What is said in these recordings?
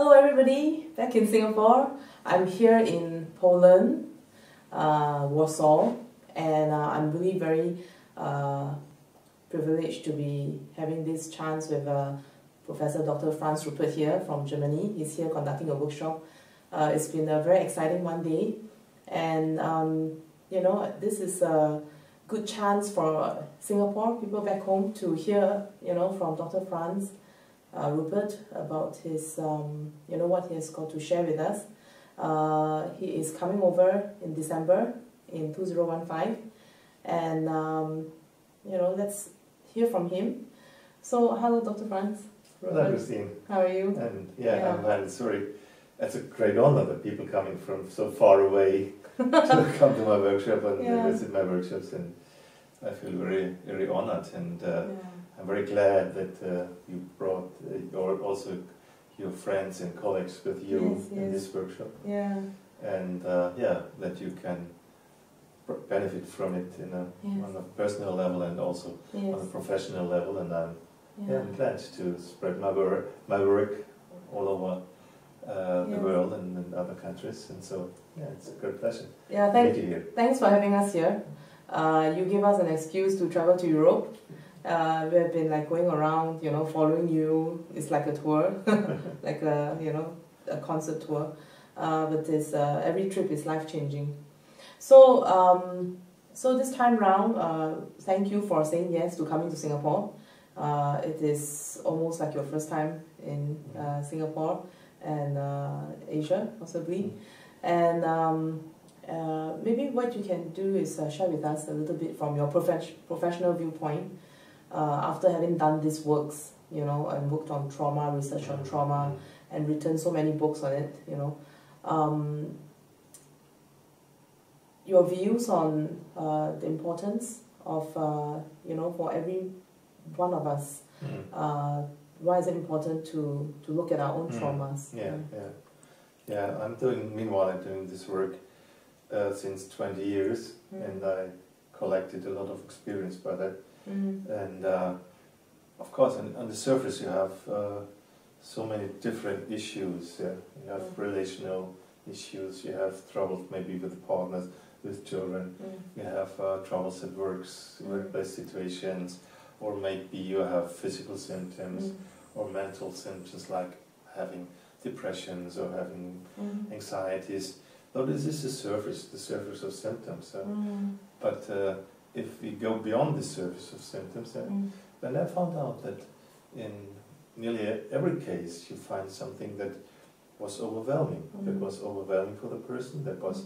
Hello everybody, back in Singapore. I'm here in Poland, Warsaw, and I'm really very privileged to be having this chance with Professor Dr. Franz Ruppert here from Germany. He's here conducting a workshop. It's been a very exciting one day, and you know, this is a good chance for Singapore people back home to hear, you know, from Dr. Franz Ruppert about his, you know, what he has got to share with us. He is coming over in December in 2015, and you know, let's hear from him. So, hello, Dr. Franz Ruppert. Hello, Christine. How are you? And I'm sorry. It's a great honor that people coming from so far away to come to my workshop and visit my workshops, and I feel very, very honored, and I'm very glad that you brought also your friends and colleagues with you in this workshop. Yeah. And that you can benefit from it on a personal level and also on a professional level. And I'm glad to spread my work all over the world and in other countries. And so it's a great pleasure. Yeah, thanks for having us here. You give us an excuse to travel to Europe. We have been like going around, you know, following you. It's like a tour, like a, you know, a concert tour. But it's, every trip is life-changing. So, so this time round, thank you for saying yes to coming to Singapore. It is almost like your first time in Singapore and Asia, possibly. And maybe what you can do is share with us a little bit from your professional viewpoint. After having done these works, you know, and worked on trauma, research on trauma, and written so many books on it, you know, your views on the importance of, you know, for every one of us, why is it important to look at our own traumas? Meanwhile, I'm doing this work since 20 years, and I collected a lot of experience by that. And of course, on the surface you have so many different issues. You have relational issues, you have troubles maybe with partners, with children, you have troubles at workplace situations, or maybe you have physical symptoms or mental symptoms like having depressions or having anxieties. So this is the surface of symptoms. But if we go beyond the surface of symptoms, then I found out that in nearly every case you find something that was overwhelming, that was overwhelming for the person, that was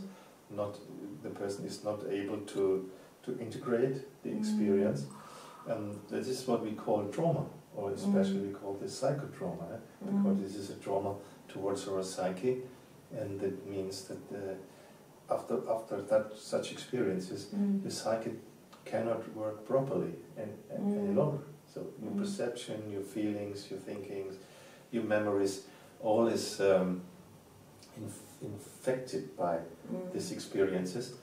not, the person is not able to integrate the experience, and this is what we call trauma, or especially we call this psychotrauma, because this is a trauma towards our psyche, and that means that after such experiences, the psyche cannot work properly any longer. So your perception, your feelings, your thinkings, your memories, all is infected by these experiences,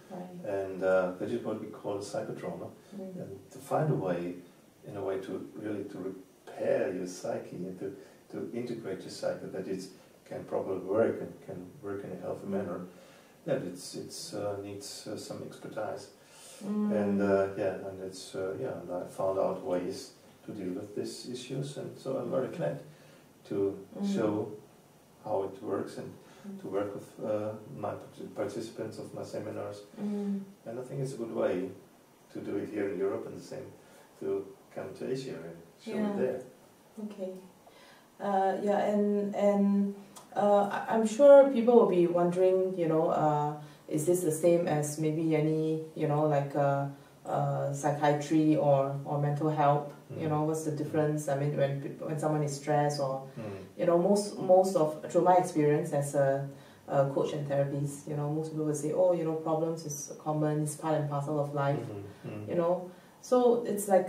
and that is what we call psychotrauma. And to find a way, in a way, to really to repair your psyche and to integrate your psyche, that it can properly work and can work in a healthy manner, that it needs some expertise. And and I found out ways to deal with these issues, and so I'm very glad to show how it works and to work with my participants of my seminars. And I think it's a good way to do it here in Europe, and the same to come to Asia and show it there. Okay. I'm sure people will be wondering, you know, is this the same as maybe any, you know, like psychiatry or mental health? You know, what's the difference? I mean, when someone is stressed, or you know, most of through my experience as a coach and therapist, you know, most people will say, oh, you know, problems is common, it's part and parcel of life. You know, so it's like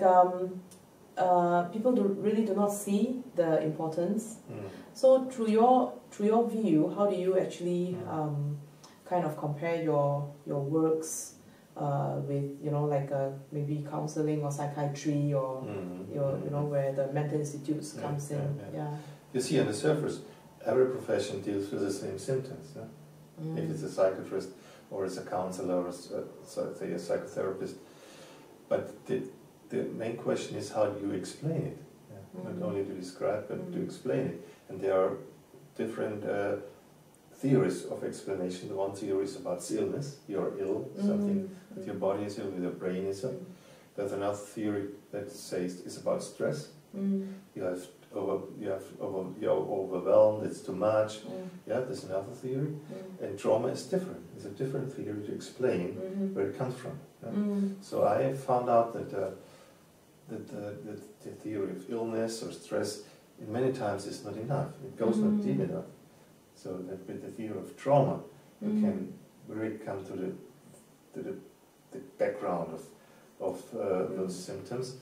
people really do not see the importance. So through your view, how do you actually kind of compare your works with, you know, like maybe counseling or psychiatry, or you know, where the mental institutes comes in? You see on the surface, every profession deals with the same symptoms. Yeah? If it's a psychiatrist or it's a counselor or say a psychotherapist. But the main question is how do you explain it? Yeah? Not only to describe, but to explain it. And there are different theories of explanation. The one theory is about illness. You're ill, something with your body is ill, with your brain is ill. There's another theory that says it's about stress. You're overwhelmed, it's too much. Yeah, there's another theory. And trauma is different. It's a different theory to explain where it comes from. Yeah? So I found out that the theory of illness or stress many times is not enough. It goes not deep enough. So that with the theory of trauma, you can really come to the background of those symptoms.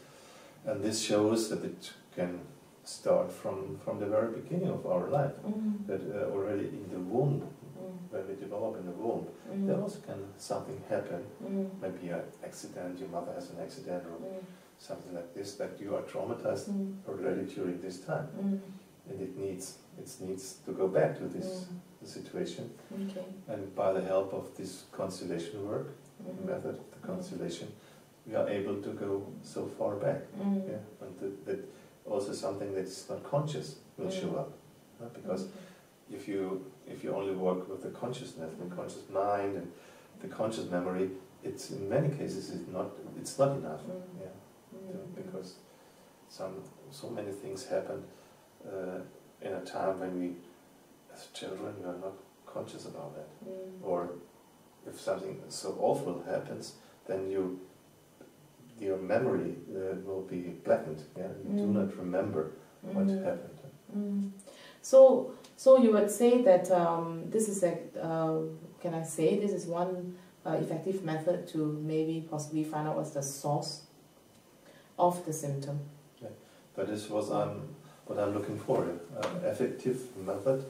And this shows that it can start from the very beginning of our life. That already in the womb, when we develop in the womb, there also can something happen. Maybe an accident, your mother has an accident or something like this, that you are traumatized already during this time. And it needs to go back to this situation. And by the help of this constellation work, the method of the constellation, we are able to go so far back. Yeah? And that also something that's not conscious will show up. Because if you only work with the consciousness, the conscious mind and the conscious memory, it's in many cases it's not enough. Because so many things happen in a time when we, as children, we are not conscious about that. Or if something so awful happens, then your memory will be blackened. Yeah? You do not remember what happened. So you would say that this is can I say this is one effective method to maybe possibly find out what's the source of the symptom? Yeah. That is what I'm looking for. Effective method,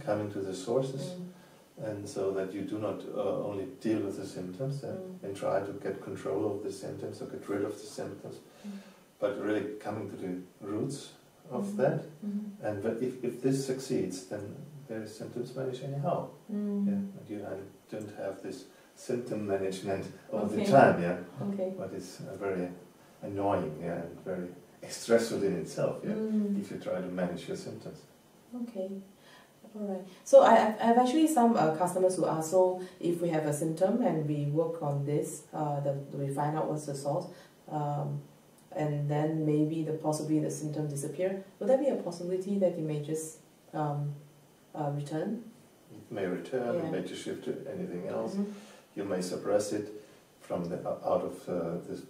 coming to the sources. And so that you do not only deal with the symptoms and try to get control of the symptoms or get rid of the symptoms, but really coming to the roots of that. And if this succeeds, then the symptoms vanish anyhow. Yeah? And you don't have this symptom management all the time. Yeah? But it's very annoying, and very stressful in itself. Yeah? If you try to manage your symptoms. Alright. So I have actually some customers who ask, so if we have a symptom and we work on this, we find out what's the source, and then maybe possibly the symptom disappear, would there be a possibility that you may just return? It may return, it may just shift to anything else. You may suppress it from out of the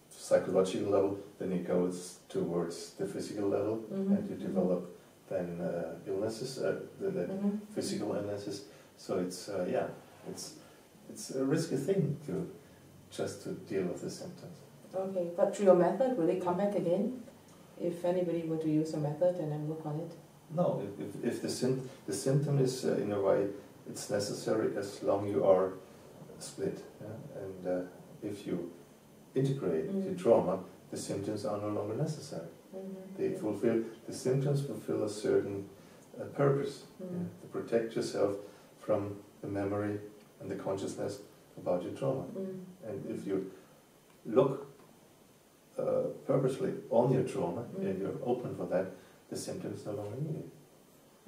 psychological level, then it goes towards the physical level, and you develop then illnesses, the physical illnesses. So it's it's a risky thing to deal with the symptoms. Okay, but through your method, will it come back again? If anybody were to use a method and then work on it? No, if the symptom is in a way, it's necessary as long you are split. Yeah? And if you integrate the trauma, the symptoms are no longer necessary. The symptoms fulfill a certain purpose, to protect yourself from the memory and the consciousness about your trauma. And if you look purposely on your trauma and you're open for that, the symptoms no longer needed.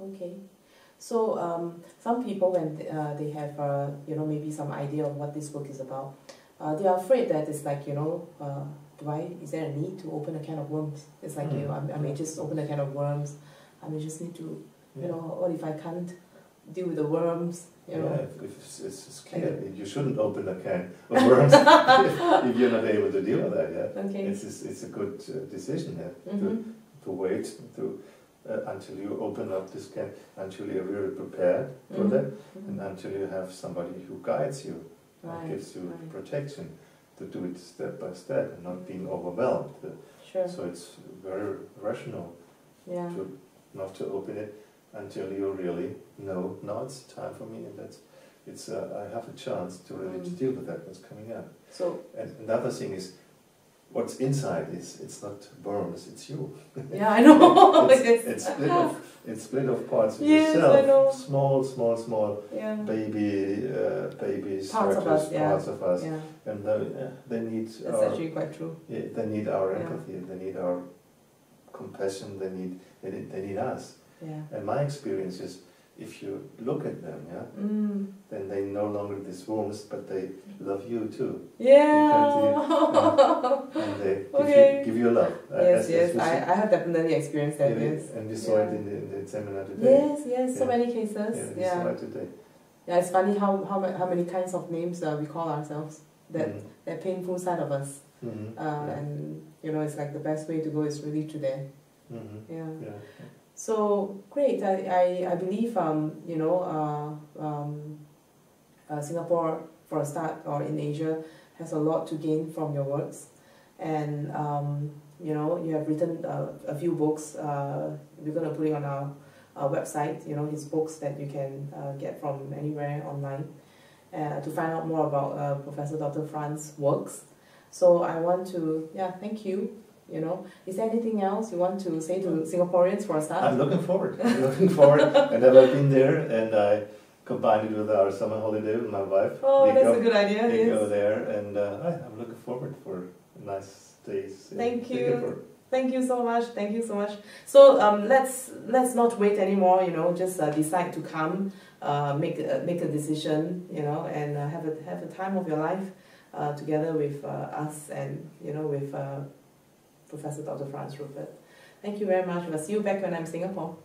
Okay. So some people, when they have maybe some idea of what this book is about, they are afraid that it's like, is there a need to open a can of worms? It's like, I may just open a can of worms. I may just need to, what if I can't deal with the worms? If it's clear, you shouldn't open a can of worms if you're not able to deal with that. Yeah? Okay. It's a good decision to wait until you open up this can, until you're really prepared for that, and until you have somebody who guides you and gives you protection to do it step by step and not being overwhelmed. So it's very rational not to open it until you really know, now it's time for me, and I have a chance to really deal with that, what's coming up. So, and another thing is, what's inside it's not worms, it's you. Yeah, I know. it's split of parts of yes, yourself. I know. Small Yeah. baby Parts of us, yeah. parts of us. Yeah. And they need That's actually quite true. Yeah, they need our Yeah. empathy, they need our compassion, they need us. Yeah. And my experience is, if you look at them, then they no longer these wounds, but they love you too. Yeah. And they Okay. give you love. Yes, I have definitely experienced that. Yes. And we saw it in the seminar today. Yes, so many cases. Yeah, we saw it today. Yeah, it's funny how many kinds of names we call ourselves. That painful side of us. And it's like the best way to go is really to there. Yeah. So great. I believe Singapore, for a start, or in Asia, has a lot to gain from your works, and you have written a few books. We're going to put it on our website. His books that you can get from anywhere online to find out more about Professor Dr. Franz's works. So I want to thank you. Is there anything else you want to say to Singaporeans for a start? I'm looking forward. And I've been there, and I combined it with our summer holiday with my wife. Oh, that's a good idea. We yes. go there, and I'm looking forward for nice days. Thank you. Singapore. Thank you so much. Thank you so much. So let's not wait anymore. Just decide to come, make a decision. And have a time of your life together with us and with Professor Dr. Franz Ruppert. Thank you very much. I'll see you back when I'm in Singapore.